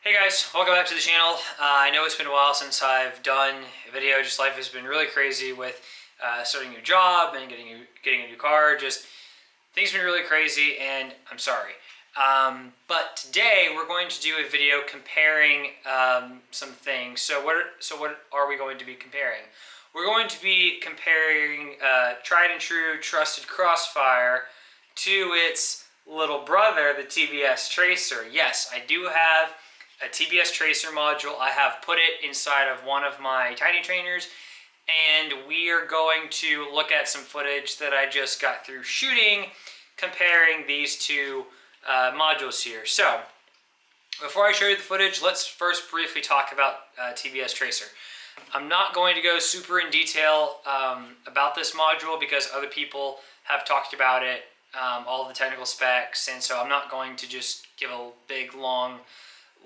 Hey guys, welcome back to the channel. I know it's been a while since I've done a video. Just life has been really crazy with starting a new job and getting a new car. Just things have been really crazy, and I'm sorry. But today we're going to do a video comparing some things. So what are we going to be comparing? We're going to be comparing tried and true trusted Crossfire to its little brother, the TBS Tracer. Yes, I do have a TBS Tracer module. I have put it inside of one of my tiny trainers, and we are going to look at some footage that I just got through shooting, comparing these two modules here. So, before I show you the footage, let's first briefly talk about TBS Tracer. I'm not going to go super in detail about this module because other people have talked about it, all the technical specs, and so I'm not going to just give a big, long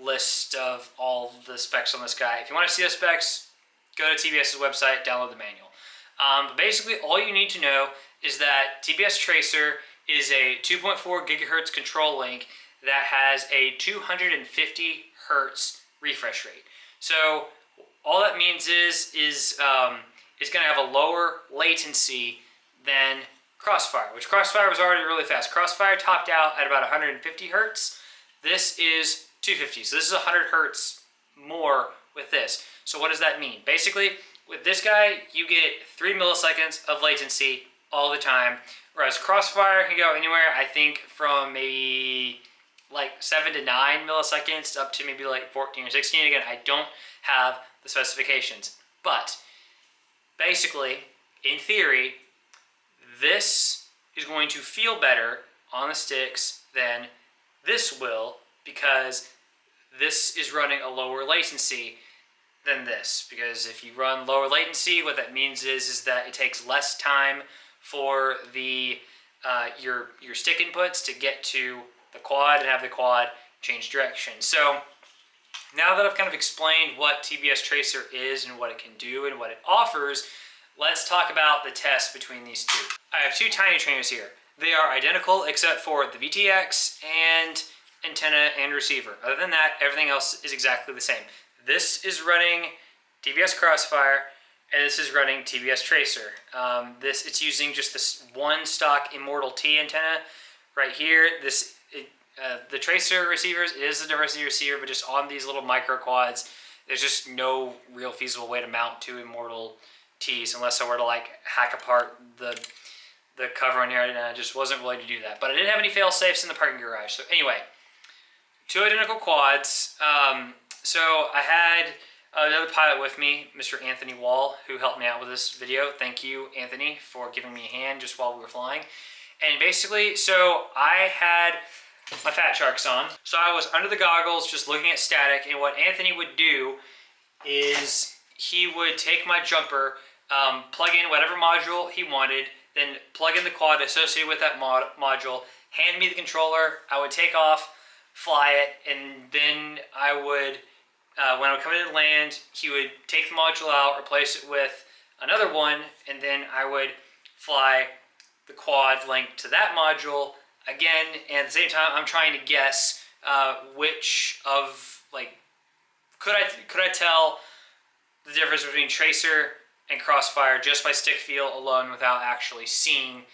list of all the specs on this guy. If you want to see the specs, go to TBS's website, download the manual. But basically, all you need to know is that TBS Tracer is a 2.4 gigahertz control link that has a 250 hertz refresh rate. So all that means is it's going to have a lower latency than Crossfire, which Crossfire was already really fast. Crossfire topped out at about 150 hertz. This is 250, so this is 100 hertz more with this. So what does that mean? Basically, with this guy, you get 3 milliseconds of latency all the time, whereas Crossfire can go anywhere, I think, from maybe like 7 to 9 milliseconds up to maybe like 14 or 16. Again, I don't have the specifications, but basically, in theory, this is going to feel better on the sticks than this will, because this is running a lower latency than this. Because if you run lower latency, what that means is that it takes less time for the your stick inputs to get to the quad and have the quad change direction. So now that I've kind of explained what TBS Tracer is and what it can do and what it offers, let's talk about the test between these two. I have two tiny trainers here. They are identical except for the VTX and antenna and receiver. Other than that, everything else is exactly the same. This is running TBS Crossfire, and this is running TBS Tracer. It's using just this one stock Immortal T antenna right here. The Tracer receivers is a diversity receiver, but just on these little micro quads, there's just no real feasible way to mount two Immortal T's unless I were to like hack apart the cover on here, and I just wasn't willing to do that. But I didn't have any fail safes in the parking garage. So anyway, two identical quads. So I had another pilot with me, Mr. Anthony Wall, who helped me out with this video. Thank you, Anthony, for giving me a hand just while we were flying. And basically, so I had my Fat Sharks on. So I was under the goggles just looking at static, and what Anthony would do is he would take my jumper, plug in whatever module he wanted, then plug in the quad associated with that module, hand me the controller, I would take off, fly it, and then I would, when I would come in and land, he would take the module out, replace it with another one, and then I would fly the quad linked to that module again, and at the same time, I'm trying to guess which of, like, could I tell the difference between Tracer and Crossfire just by stick feel alone without actually seeing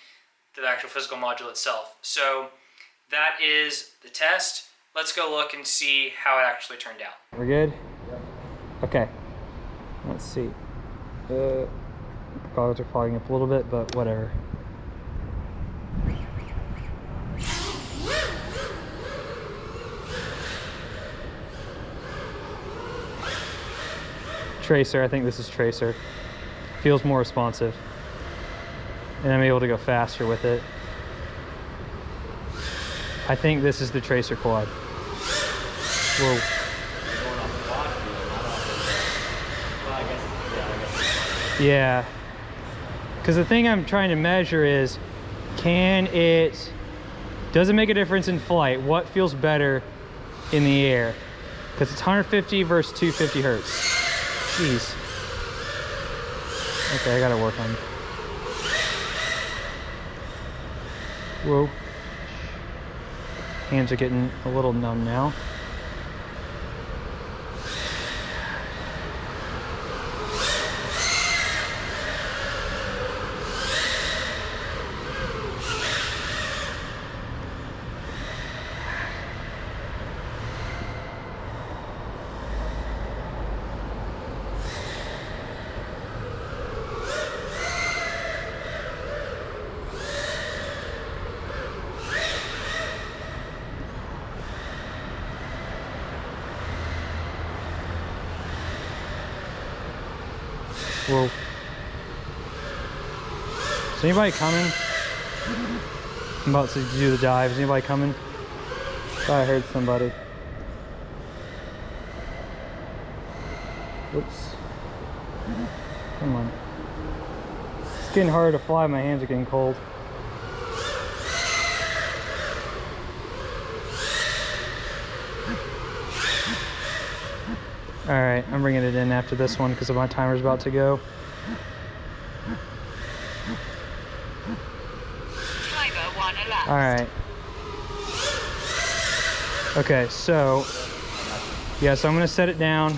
the actual physical module itself. So that is the test. Let's go look and see how it actually turned out. We're good? Yeah. Okay. Let's see. Goggles are fogging up a little bit, but whatever. Tracer, I think this is Tracer. Feels more responsive. And I'm able to go faster with it. I think this is the Tracer quad. Whoa. Yeah. Because the thing I'm trying to measure is, does it make a difference in flight? What feels better in the air? Because it's 150 versus 250 hertz. Jeez. Okay, I gotta work on it. Whoa. Hands are getting a little numb now. Whoa. Is anybody coming? I'm about to do the dive. Is anybody coming? Thought I heard somebody. Whoops. Come on. It's getting harder to fly. My hands are getting cold. Alright, I'm bringing it in after this one because my timer's about to go. Alright. Okay, so yeah, so I'm gonna set it down.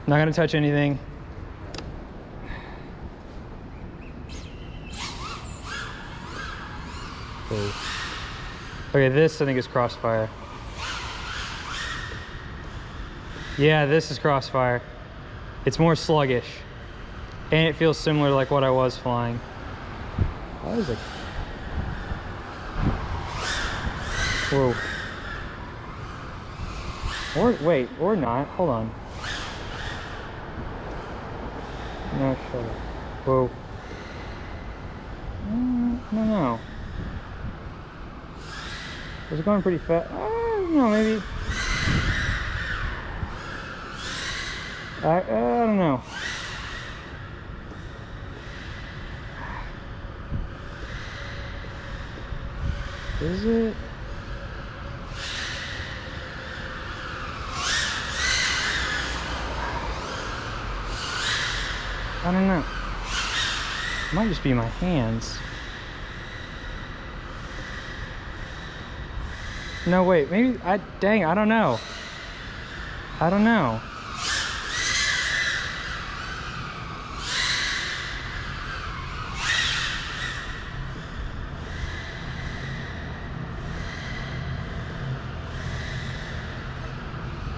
Not gonna touch anything. Okay, this I think is Crossfire. Yeah, this is Crossfire. It's more sluggish. And it feels similar to like what I was flying. Why is it? Whoa. Or wait, or not. Hold on. No, shut up. Whoa. No. Was it going pretty fast? No, maybe. I don't know. Is it? I don't know. It might just be my hands. No, wait, maybe, dang, I don't know. I don't know.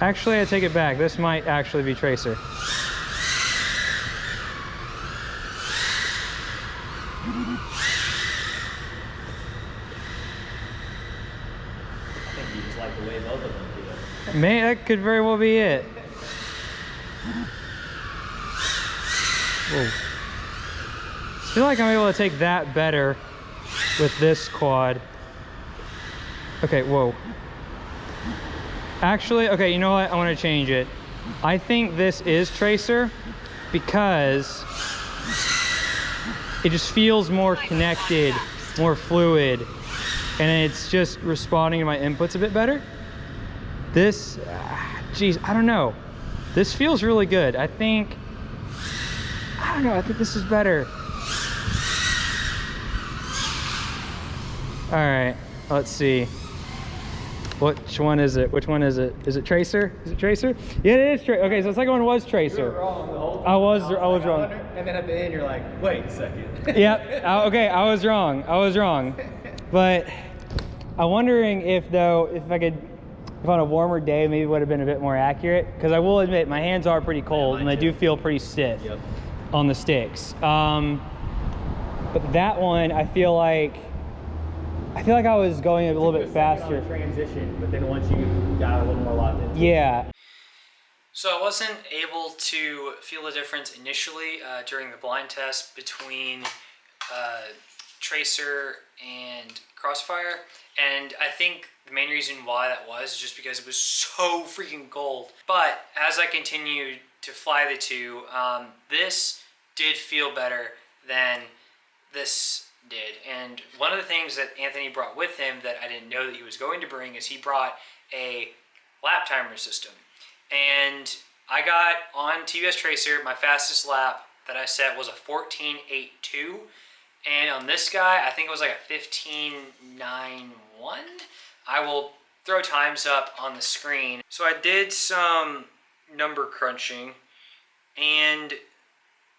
Actually, I take it back. This might actually be Tracer. Man, that could very well be it. Whoa. I feel like I'm able to take that better with this quad. Okay, whoa. Actually, okay, you know what? I want to change it. I think this is Tracer because it just feels more connected, more fluid, and it's just responding to my inputs a bit better. This, geez, I don't know. This feels really good. I think this is better. All right, let's see. Which one is it? Which one is it? Is it Tracer? Is it Tracer? Yeah, it is Tracer. Okay, so the second one was Tracer. You were wrong the whole time. I was wrong. And then at the end, you're like, wait a second. Yep. Okay, I was wrong. But I'm wondering if on a warmer day, maybe it would have been a bit more accurate. Because I will admit, my hands are pretty cold and they do feel pretty stiff on the sticks. But that one, I feel like I was going a little bit faster. Transition, but then once you got a little more locked in. Yeah. So I wasn't able to feel the difference initially during the blind test between Tracer and Crossfire, and I think the main reason why that was just because it was so freaking cold. But as I continued to fly the two, this did feel better than this did. And one of the things that Anthony brought with him that I didn't know that he was going to bring is he brought a lap timer system. And I got on TBS Tracer, my fastest lap that I set was a 14.82. And on this guy, I think it was like a 15.91. I will throw times up on the screen. So I did some number crunching, and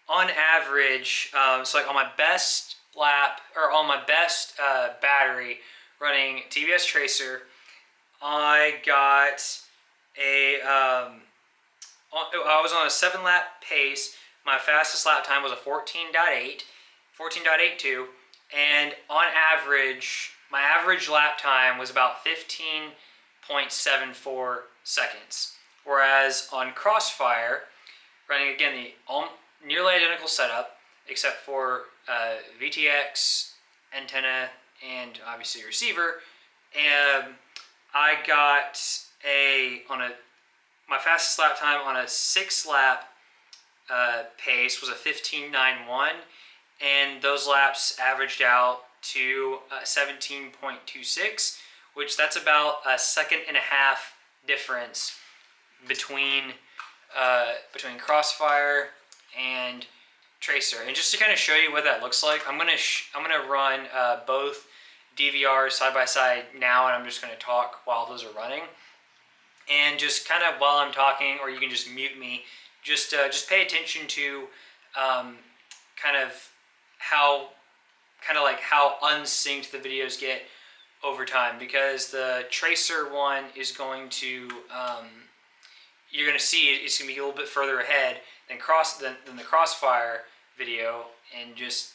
on average, so like on my best lap, or on my best battery running TBS Tracer, I got I was on a 7-lap pace. My fastest lap time was a 14.82, and on average, my average lap time was about 15.74 seconds. Whereas on Crossfire, running again nearly identical setup, except for VTX, antenna, and obviously receiver. And I got my fastest lap time on a 6-lap pace was a 15.91, and those laps averaged out to 17.26, which that's about a 1.5 seconds difference between Crossfire and Tracer. And just to kind of show you what that looks like, I'm gonna run both DVRs side by side now, and I'm just gonna talk while those are running. And just kind of while I'm talking, or you can just mute me, just pay attention to kind of how unsynced the videos get over time, because the Tracer one is going to you're going to see it's going to be a little bit further ahead than the Crossfire video, and just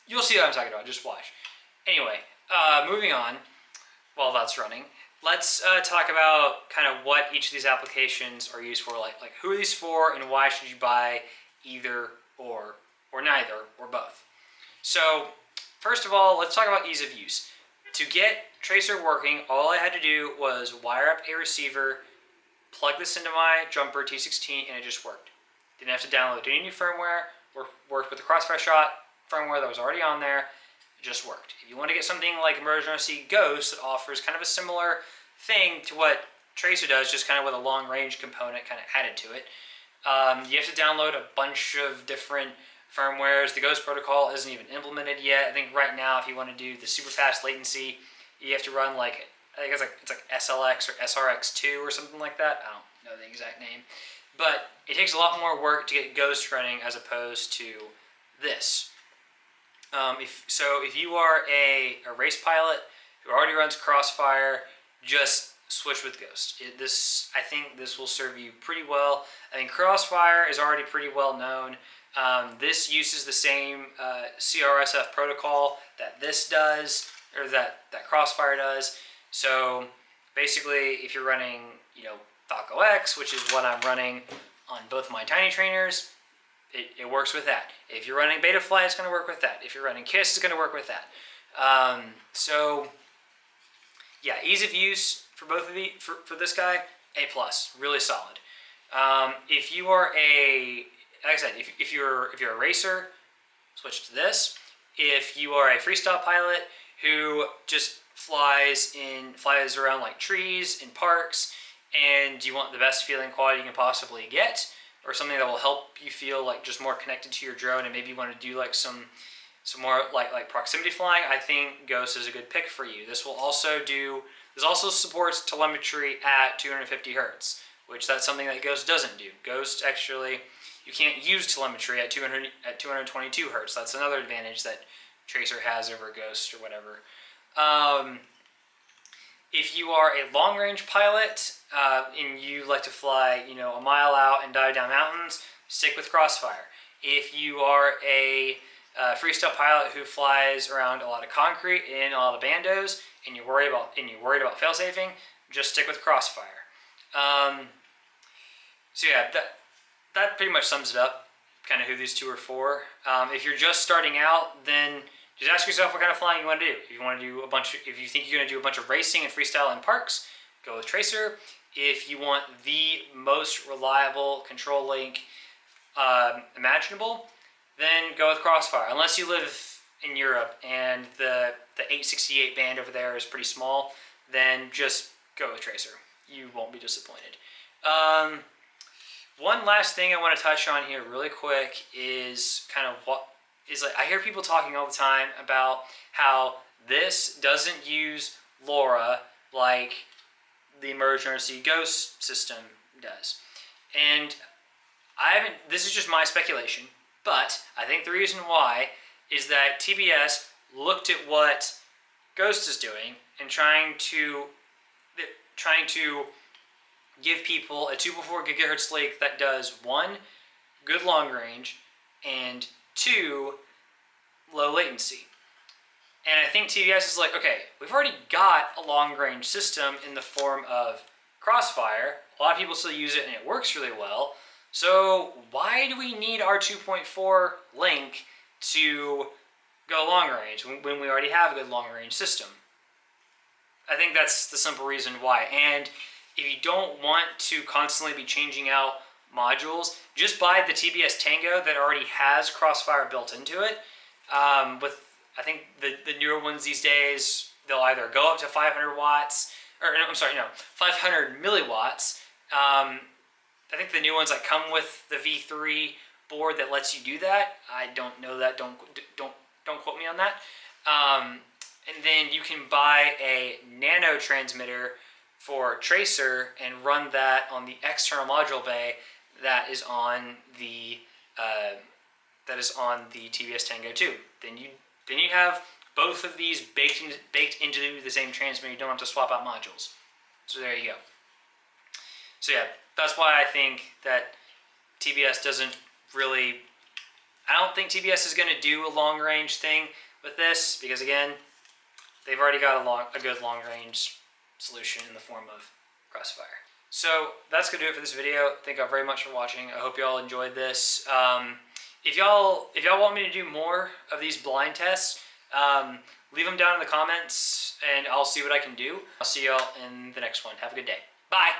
you'll see what I'm talking about. Just watch. Anyway, moving on while that's running. Let's talk about kind of what each of these applications are used for, like who are these for, and why should you buy either or neither or both. So first of all, let's talk about ease of use. To get Tracer working, all I had to do was wire up a receiver, plug this into my jumper T16, and it just worked. Didn't have to download any new firmware, or worked with the Crossfire Shot firmware that was already on there. It just worked. If you want to get something like Emergency Ghost that offers kind of a similar thing to what Tracer does, just kind of with a long range component kind of added to it, you have to download a bunch of different firmwares. The Ghost protocol isn't even implemented yet. I think right now, if you want to do the super fast latency, you have to run I think it's like SLX or SRX2 or something like that. I don't know the exact name, but it takes a lot more work to get Ghost running as opposed to this. If you are a race pilot who already runs Crossfire, just switch with Ghost. I think this will serve you pretty well. I think Crossfire is already pretty well known. This uses the same CRSF protocol that this does, or that Crossfire does. So basically, if you're running, Falco X, which is what I'm running on both my tiny trainers, it works with that. If you're running Betaflight, it's going to work with that. If you're running KISS, it's going to work with that. So yeah, ease of use for both of these, for this guy, A+, really solid. If you are like I said, if you're a racer, switch to this. If you are a freestyle pilot who just flies around like trees in parks, and you want the best feeling quality you can possibly get, or something that will help you feel like just more connected to your drone, and maybe you want to do like some more like proximity flying, I think Ghost is a good pick for you. This also supports telemetry at 250 hertz, which that's something that Ghost doesn't do. Ghost actually, you can't use telemetry at 222 hertz. That's another advantage that Tracer has over Ghost or whatever. If you are a long-range pilot and you like to fly, a mile out and dive down mountains, stick with Crossfire. If you are a freestyle pilot who flies around a lot of concrete and a lot of bandos, and you're worried about fail-safing, just stick with Crossfire. So yeah, that pretty much sums it up, kind of who these two are for. If you're just starting out, then just ask yourself what kind of flying you want to do. If you think you're going to do a bunch of racing and freestyle in parks, go with Tracer. If you want the most reliable control link imaginable, then go with Crossfire. Unless you live in Europe and the 868 band over there is pretty small, then just go with Tracer. You won't be disappointed. One last thing I want to touch on here really quick is kind of I hear people talking all the time about how this doesn't use LoRa like the Emergency Ghost system does. And this is just my speculation, but I think the reason why is that TBS looked at what Ghost is doing and trying to give people a 2.4 gigahertz link that does 1, good long range, and 2, low latency. And I think TBS is like, okay, we've already got a long range system in the form of Crossfire. A lot of people still use it and it works really well. So why do we need our 2.4 link to go long range when we already have a good long range system? I think that's the simple reason why. And if you don't want to constantly be changing out modules, just buy the TBS Tango that already has Crossfire built into it. With I think the newer ones these days, they'll either go up to 500 watts, or no, I'm sorry, no, 500 milliwatts. I think the new ones that come with the V3 board that lets you do that. I don't know that. Don't quote me on that. And then you can buy a nano transmitter for Tracer and run that on the external module bay that is on the TBS Tango 2. Then you have both of these baked into the same transmitter. You don't have to swap out modules. So there you go. So yeah, that's why I think that TBS doesn't really. I don't think TBS is going to do a long range thing with this because again, they've already got a good long range solution in the form of Crossfire. So that's gonna do it for this video. Thank y'all very much for watching. I hope y'all enjoyed this. If y'all want me to do more of these blind tests, leave them down in the comments and I'll see what I can do. I'll see y'all in the next one. Have a good day. Bye.